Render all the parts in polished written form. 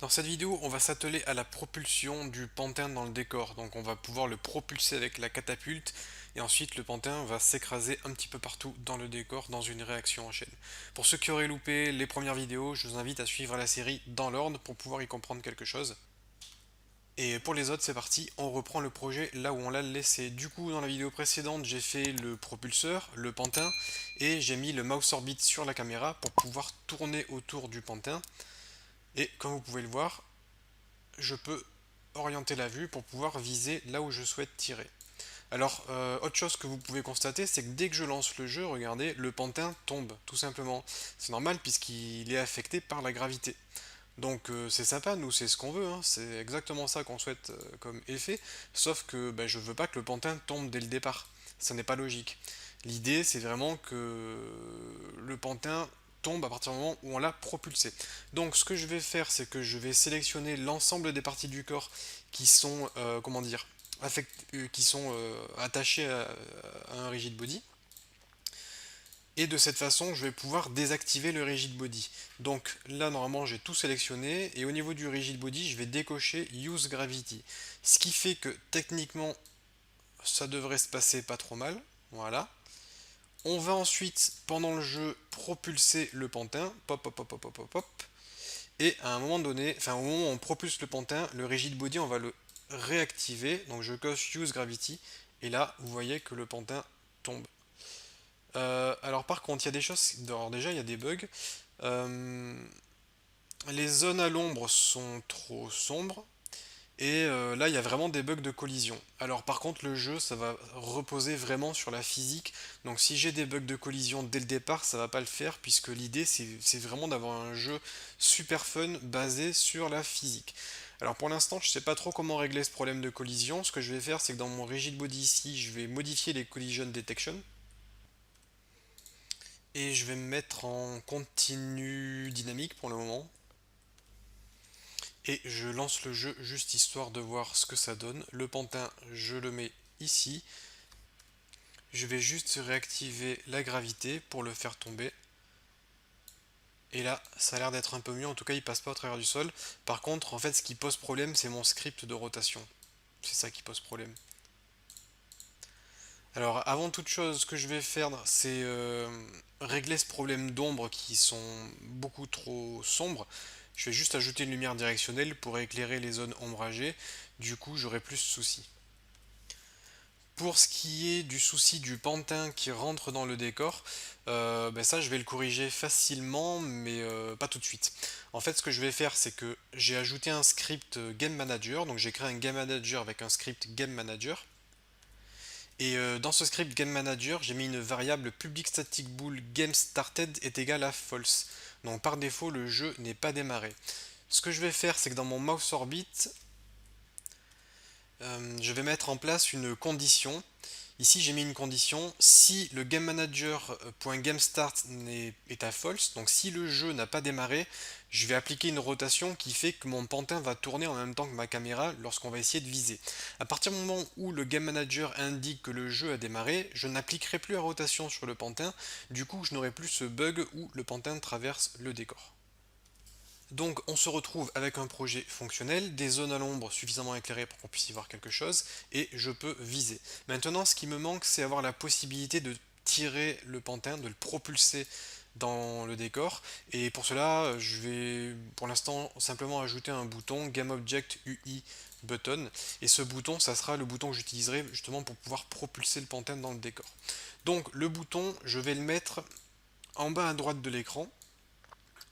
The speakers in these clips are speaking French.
Dans cette vidéo, on va s'atteler à la propulsion du pantin dans le décor. Donc on va pouvoir le propulser avec la catapulte et ensuite le pantin va s'écraser un petit peu partout dans le décor dans une réaction en chaîne. Pour ceux qui auraient loupé les premières vidéos, je vous invite à suivre la série dans l'ordre pour pouvoir y comprendre quelque chose. Et pour les autres, c'est parti, on reprend le projet là où on l'a laissé. Du coup, dans la vidéo précédente, j'ai fait le propulseur, le pantin, et j'ai mis le mouse orbit sur la caméra pour pouvoir tourner autour du pantin. Et comme vous pouvez le voir, je peux orienter la vue pour pouvoir viser là où je souhaite tirer. Alors, autre chose que vous pouvez constater, c'est que dès que je lance le jeu, regardez, le pantin tombe, tout simplement. C'est normal puisqu'il est affecté par la gravité. Donc c'est sympa, nous c'est ce qu'on veut, hein. C'est exactement ça qu'on souhaite comme effet, sauf que ben, je veux pas que le pantin tombe dès le départ, ça n'est pas logique. L'idée c'est vraiment que le pantin tombe à partir du moment où on l'a propulsé. Donc ce que je vais faire, c'est que je vais sélectionner l'ensemble des parties du corps qui sont, comment dire, qui sont attachées à un rigid body. Et de cette façon, je vais pouvoir désactiver le rigid body. Donc là, normalement, j'ai tout sélectionné. Et au niveau du rigid body, je vais décocher Use Gravity. Ce qui fait que techniquement, ça devrait se passer pas trop mal. Voilà. On va ensuite, pendant le jeu, propulser le pantin. Pop, pop, pop, pop, pop, pop, pop. Et à un moment donné, enfin au moment où on propulse le pantin, le rigid body, on va le réactiver. Donc je coche Use Gravity. Et là, vous voyez que le pantin tombe. Alors par contre, il y a des choses. Alors déjà, il y a des bugs. Euh, les zones à l'ombre sont trop sombres. Et là, il y a vraiment des bugs de collision. Alors par contre, le jeu, ça va reposer vraiment sur la physique. Donc si j'ai des bugs de collision dès le départ, ça va pas le faire, puisque l'idée, c'est vraiment d'avoir un jeu super fun basé sur la physique. Alors pour l'instant, je sais pas trop comment régler ce problème de collision. Ce que je vais faire, c'est que dans mon rigid body ici, je vais modifier les collision detection. Et je vais me mettre en continu dynamique pour le moment. Et je lance le jeu juste histoire de voir ce que ça donne. Le pantin, je le mets ici. Je vais juste réactiver la gravité pour le faire tomber. Et là, ça a l'air d'être un peu mieux. En tout cas, il passe pas au travers du sol. Par contre, en fait, ce qui pose problème, c'est mon script de rotation. C'est ça qui pose problème. Alors, avant toute chose, ce que je vais faire, c'est régler ce problème d'ombre qui sont beaucoup trop sombres. Je vais juste ajouter une lumière directionnelle pour éclairer les zones ombragées. Du coup, j'aurai plus de soucis. Pour ce qui est du souci du pantin qui rentre dans le décor, ben ça je vais le corriger facilement, mais pas tout de suite. En fait, ce que je vais faire, c'est que j'ai ajouté un script Game Manager, donc j'ai créé un Game Manager avec un script Game Manager. Et dans ce script Game Manager, j'ai mis une variable public static bool game started est égal à false. Donc par défaut, le jeu n'est pas démarré. Ce que je vais faire, c'est que dans mon mouse orbit, je vais mettre en place une condition. Ici, j'ai mis une condition. Si le game manager.gamestart est à false, donc si le jeu n'a pas démarré, je vais appliquer une rotation qui fait que mon pantin va tourner en même temps que ma caméra lorsqu'on va essayer de viser. À partir du moment où le game manager indique que le jeu a démarré, je n'appliquerai plus la rotation sur le pantin. Du coup, je n'aurai plus ce bug où le pantin traverse le décor. Donc on se retrouve avec un projet fonctionnel, des zones à l'ombre suffisamment éclairées pour qu'on puisse y voir quelque chose, et je peux viser. Maintenant, ce qui me manque, c'est avoir la possibilité de tirer le pantin, de le propulser dans le décor, et pour cela, je vais pour l'instant simplement ajouter un bouton GameObject UI Button, et ce bouton, ça sera le bouton que j'utiliserai justement pour pouvoir propulser le pantin dans le décor. Donc le bouton, je vais le mettre en bas à droite de l'écran.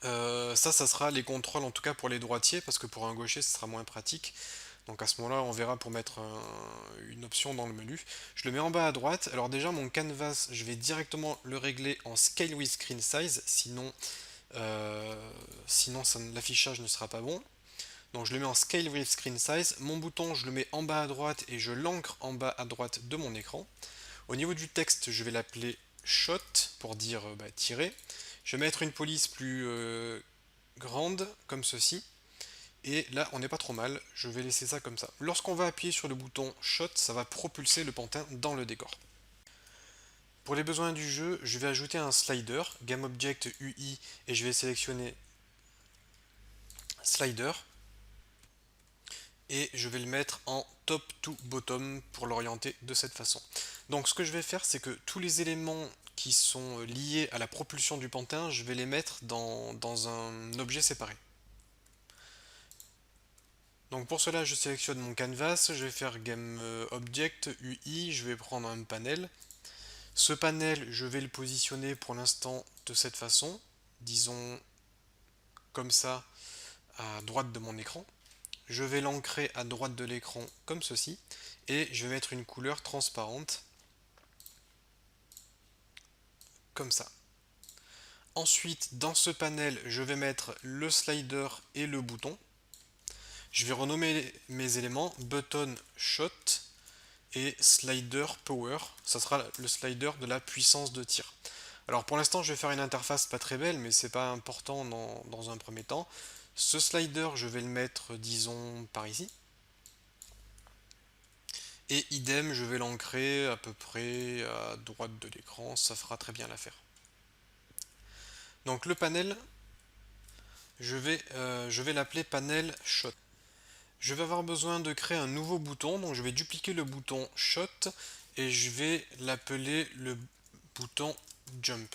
Ça sera les contrôles en tout cas pour les droitiers, parce que pour un gaucher, ce sera moins pratique. Donc à ce moment-là, on verra pour mettre une option dans le menu. Je le mets en bas à droite. Alors déjà, mon canvas, je vais directement le régler en Scale with Screen Size, sinon l'affichage ne sera pas bon. Donc je le mets en Scale with Screen Size. Mon bouton, je le mets en bas à droite et je l'ancre en bas à droite de mon écran. Au niveau du texte, je vais l'appeler Shot pour dire tirer. Je vais mettre une police plus grande, comme ceci. Et là, on n'est pas trop mal. Je vais laisser ça comme ça. Lorsqu'on va appuyer sur le bouton Shot, ça va propulser le pantin dans le décor. Pour les besoins du jeu, je vais ajouter un slider, GameObject UI, et je vais sélectionner Slider. et je vais le mettre en top to bottom pour l'orienter de cette façon. Donc ce que je vais faire, c'est que tous les éléments qui sont liés à la propulsion du pantin, je vais les mettre dans un objet séparé. Donc pour cela, je sélectionne mon canvas, je vais faire Game Object, UI, je vais prendre un panel. Ce panel, je vais le positionner pour l'instant de cette façon, disons comme ça, à droite de mon écran. Je vais l'ancrer à droite de l'écran comme ceci, et je vais mettre une couleur transparente, comme ça. Ensuite, dans ce panel, je vais mettre le slider et le bouton. Je vais renommer mes éléments button shot et slider power. Ça sera le slider de la puissance de tir. Alors pour l'instant, je vais faire une interface pas très belle, mais c'est pas important dans un premier temps. Ce slider, je vais le mettre, disons, par ici. Et idem, je vais l'ancrer à peu près à droite de l'écran, ça fera très bien l'affaire. Donc le panel, je vais l'appeler panel shot. Je vais avoir besoin de créer un nouveau bouton, donc je vais dupliquer le bouton shot et je vais l'appeler le bouton jump.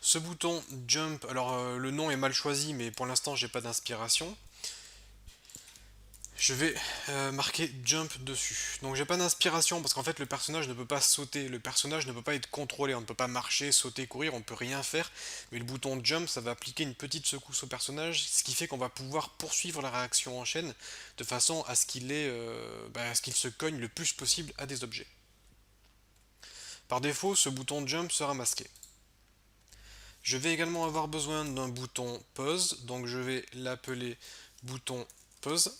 Ce bouton jump, alors le nom est mal choisi, mais pour l'instant j'ai pas d'inspiration. Je vais marquer jump dessus. Donc j'ai pas d'inspiration parce qu'en fait le personnage ne peut pas sauter, le personnage ne peut pas être contrôlé, on ne peut pas marcher, sauter, courir, on ne peut rien faire. Mais le bouton jump, ça va appliquer une petite secousse au personnage, ce qui fait qu'on va pouvoir poursuivre la réaction en chaîne de façon à ce à ce qu'il se cogne le plus possible à des objets. Par défaut, ce bouton jump sera masqué. Je vais également avoir besoin d'un bouton pause, donc je vais l'appeler bouton pause.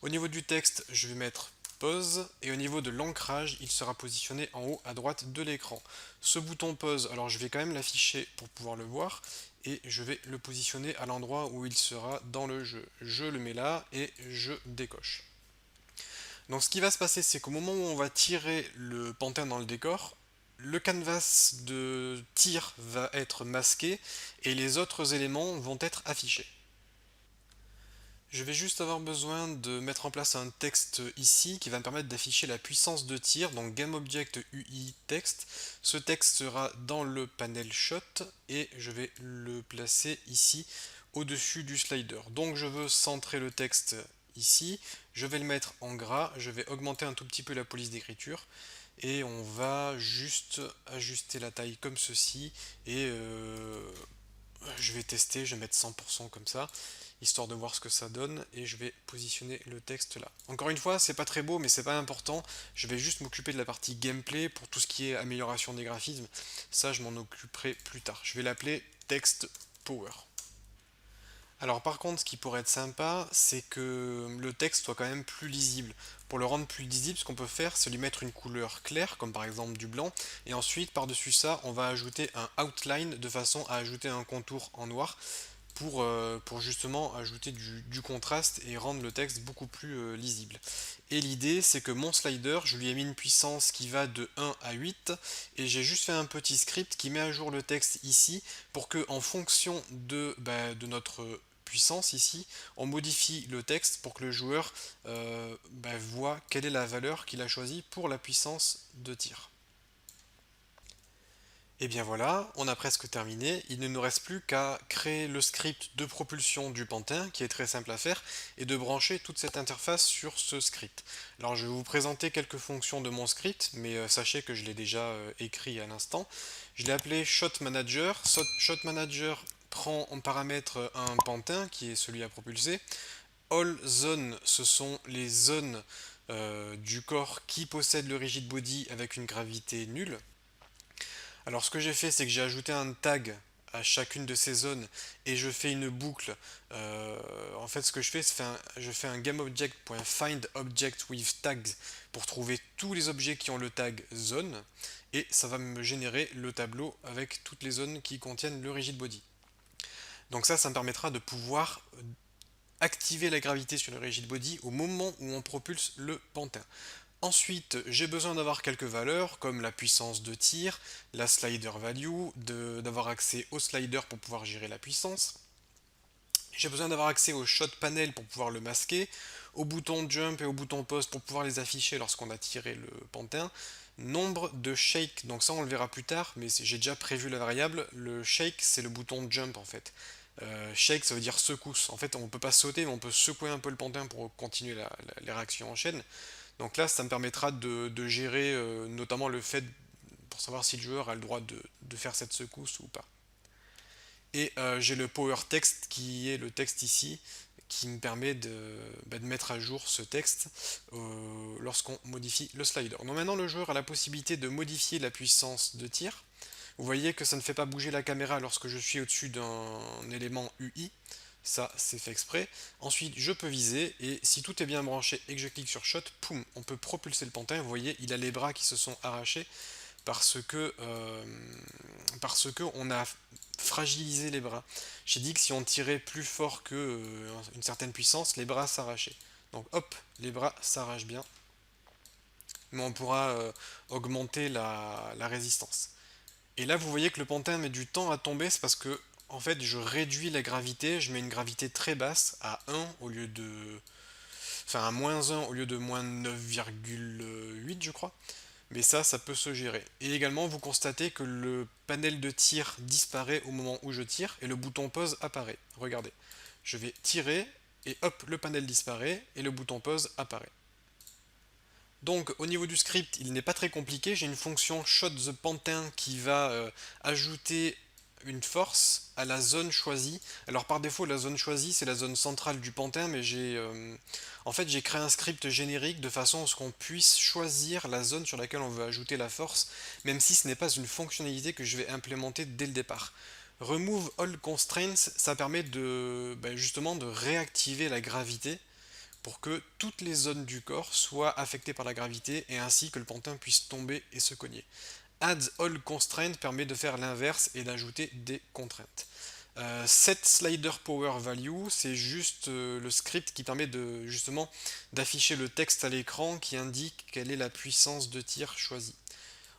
Au niveau du texte, je vais mettre pause et au niveau de l'ancrage, il sera positionné en haut à droite de l'écran. Ce bouton pause, alors je vais quand même l'afficher pour pouvoir le voir et je vais le positionner à l'endroit où il sera dans le jeu. Je le mets là et je décoche. Donc ce qui va se passer, c'est qu'au moment où on va tirer le pantin dans le décor, le canvas de tir va être masqué et les autres éléments vont être affichés. Je vais juste avoir besoin de mettre en place un texte ici qui va me permettre d'afficher la puissance de tir, donc GameObject UI text. Ce texte sera dans le panel shot et je vais le placer ici au-dessus du slider. Donc je veux centrer le texte ici, je vais le mettre en gras, je vais augmenter un tout petit peu la police d'écriture et on va juste ajuster la taille comme ceci et je vais tester, je vais mettre 100% comme ça, histoire de voir ce que ça donne, et je vais positionner le texte là. Encore une fois, c'est pas très beau, mais c'est pas important, je vais juste m'occuper de la partie gameplay pour tout ce qui est amélioration des graphismes, ça je m'en occuperai plus tard. Je vais l'appeler text power. Alors par contre, ce qui pourrait être sympa, c'est que le texte soit quand même plus lisible. Pour le rendre plus lisible, ce qu'on peut faire, c'est lui mettre une couleur claire, comme par exemple du blanc, et ensuite, par-dessus ça, on va ajouter un outline de façon à ajouter un contour en noir pour justement ajouter du contraste et rendre le texte beaucoup plus lisible. Et l'idée, c'est que mon slider, je lui ai mis une puissance qui va de 1 à 8, et j'ai juste fait un petit script qui met à jour le texte ici, pour que en fonction de notre puissance ici, on modifie le texte pour que le joueur voit quelle est la valeur qu'il a choisie pour la puissance de tir. Et bien voilà, on a presque terminé, il ne nous reste plus qu'à créer le script de propulsion du pantin, qui est très simple à faire, et de brancher toute cette interface sur ce script. Alors je vais vous présenter quelques fonctions de mon script, mais sachez que je l'ai déjà écrit à l'instant. Je l'ai appelé Shot Manager. Shot Manager prend en paramètre un pantin, qui est celui à propulser. All Zones, ce sont les zones du corps qui possèdent le rigid body avec une gravité nulle. Alors ce que j'ai fait, c'est que j'ai ajouté un tag à chacune de ces zones et je fais une boucle. En fait, ce que je fais, c'est je fais un GameObject.findObject with tags pour trouver tous les objets qui ont le tag zone et ça va me générer le tableau avec toutes les zones qui contiennent le rigid body. Donc ça me permettra de pouvoir activer la gravité sur le rigid body au moment où on propulse le pantin. Ensuite, j'ai besoin d'avoir quelques valeurs comme la puissance de tir, la slider value, d'avoir accès au slider pour pouvoir gérer la puissance. J'ai besoin d'avoir accès au shot panel pour pouvoir le masquer, au bouton jump et au bouton pause pour pouvoir les afficher lorsqu'on a tiré le pantin. Nombre de shake, donc ça on le verra plus tard, mais j'ai déjà prévu la variable. Le shake c'est le bouton jump en fait. Shake ça veut dire secousse. En fait on peut pas sauter mais on peut secouer un peu le pantin pour continuer les réactions en chaîne. Donc là ça me permettra de gérer notamment le fait pour savoir si le joueur a le droit de faire cette secousse ou pas. Et j'ai le power text qui est le texte ici, qui me permet de mettre à jour ce texte lorsqu'on modifie le slider. Donc maintenant le joueur a la possibilité de modifier la puissance de tir. Vous voyez que ça ne fait pas bouger la caméra lorsque je suis au-dessus d'un élément UI. Ça, c'est fait exprès. Ensuite, je peux viser, et si tout est bien branché et que je clique sur Shot, poum, on peut propulser le pantin. Vous voyez, il a les bras qui se sont arrachés parce que on a fragilisé les bras. J'ai dit que si on tirait plus fort que une certaine puissance, les bras s'arrachaient. Donc hop, les bras s'arrachent bien, mais on pourra augmenter la résistance. Et là, vous voyez que le pantin met du temps à tomber, c'est parce que en fait, je réduis la gravité, je mets une gravité très basse à 1 au lieu de. Enfin, à -1 au lieu de -9,8, je crois. Mais ça peut se gérer. Et également, vous constatez que le panel de tir disparaît au moment où je tire et le bouton pause apparaît. Regardez, je vais tirer et hop, le panel disparaît et le bouton pause apparaît. Donc au niveau du script, il n'est pas très compliqué. J'ai une fonction shot the pantin qui va ajouter une force à la zone choisie. Alors par défaut, la zone choisie, c'est la zone centrale du pantin, mais en fait, j'ai créé un script générique de façon à ce qu'on puisse choisir la zone sur laquelle on veut ajouter la force, même si ce n'est pas une fonctionnalité que je vais implémenter dès le départ. Remove all constraints, ça permet justement de réactiver la gravité pour que toutes les zones du corps soient affectées par la gravité et ainsi que le pantin puisse tomber et se cogner. Add all constraint permet de faire l'inverse et d'ajouter des contraintes. Set slider power value, c'est juste le script qui permet justement d'afficher le texte à l'écran qui indique quelle est la puissance de tir choisie.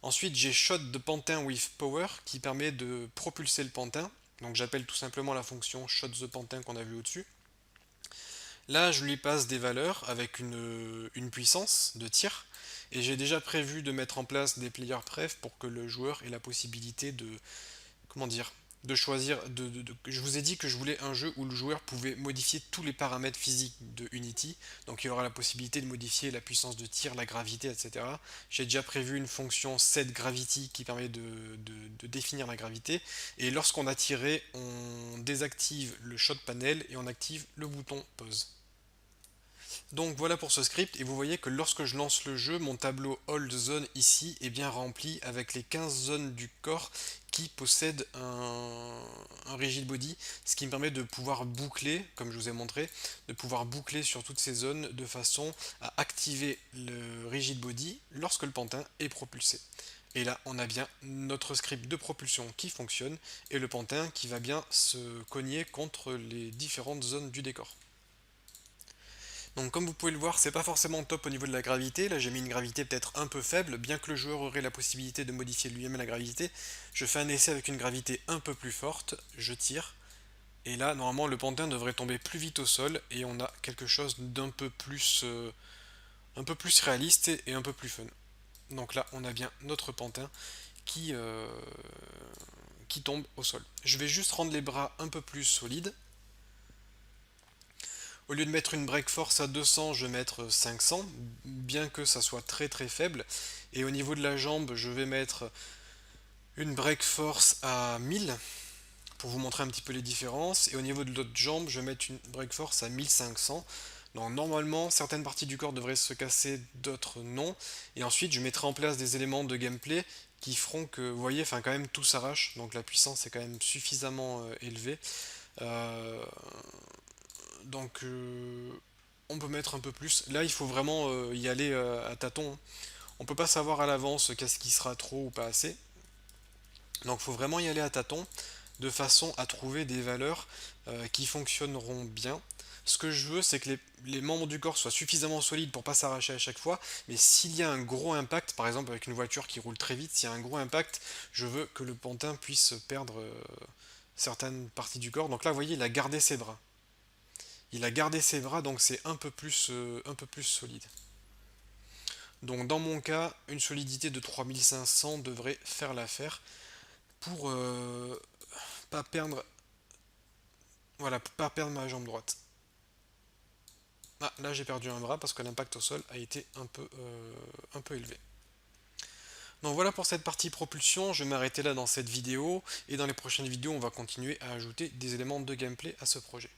Ensuite, j'ai shot the pantin with power qui permet de propulser le pantin. Donc j'appelle tout simplement la fonction shot the pantin qu'on a vu au-dessus. Là, je lui passe des valeurs avec une puissance de tir. Et j'ai déjà prévu de mettre en place des player pref pour que le joueur ait la possibilité comment dire, de choisir. Je vous ai dit que je voulais un jeu où le joueur pouvait modifier tous les paramètres physiques de Unity. Donc il aura la possibilité de modifier la puissance de tir, la gravité, etc. J'ai déjà prévu une fonction setGravity qui permet de définir la gravité. Et lorsqu'on a tiré, on désactive le shot panel et on active le bouton pause. Donc voilà pour ce script, et vous voyez que lorsque je lance le jeu, mon tableau Hold Zone ici est bien rempli avec les 15 zones du corps qui possèdent un rigid body, ce qui me permet de pouvoir boucler, comme je vous ai montré, de pouvoir boucler sur toutes ces zones de façon à activer le rigid body lorsque le pantin est propulsé. Et là, on a bien notre script de propulsion qui fonctionne et le pantin qui va bien se cogner contre les différentes zones du décor. Donc comme vous pouvez le voir, c'est pas forcément top au niveau de la gravité. Là j'ai mis une gravité peut-être un peu faible, bien que le joueur aurait la possibilité de modifier lui-même la gravité. Je fais un essai avec une gravité un peu plus forte, je tire, et là normalement le pantin devrait tomber plus vite au sol, et on a quelque chose un peu plus réaliste et un peu plus fun. Donc là on a bien notre pantin qui tombe au sol. Je vais juste rendre les bras un peu plus solides. Au lieu de mettre une break force à 200, je vais mettre 500, bien que ça soit très très faible. Et au niveau de la jambe, je vais mettre une break force à 1000 pour vous montrer un petit peu les différences. Et au niveau de l'autre jambe, je vais mettre une break force à 1500. Donc normalement, certaines parties du corps devraient se casser, d'autres non. Et ensuite, je mettrai en place des éléments de gameplay qui feront que, vous voyez, enfin quand même tout s'arrache. Donc la puissance est quand même suffisamment élevée. Euh, donc on peut mettre un peu plus. Là, il faut vraiment y aller à tâtons, hein. On peut pas savoir à l'avance qu'est-ce qui sera trop ou pas assez. Donc il faut vraiment y aller à tâtons de façon à trouver des valeurs qui fonctionneront bien. Ce que je veux, c'est que les membres du corps soient suffisamment solides pour pas s'arracher à chaque fois, mais s'il y a un gros impact, par exemple avec une voiture qui roule très vite, s'il y a un gros impact, je veux que le pantin puisse perdre certaines parties du corps. Donc là, vous voyez, il a gardé ses bras. Il a gardé ses bras, donc c'est un peu plus solide. Donc dans mon cas, une solidité de 3500 devrait faire l'affaire pour pas perdre, voilà, pour pas perdre ma jambe droite. Ah, là j'ai perdu un bras parce que l'impact au sol a été un peu élevé. Donc voilà pour cette partie propulsion, je vais m'arrêter là dans cette vidéo, et dans les prochaines vidéos on va continuer à ajouter des éléments de gameplay à ce projet.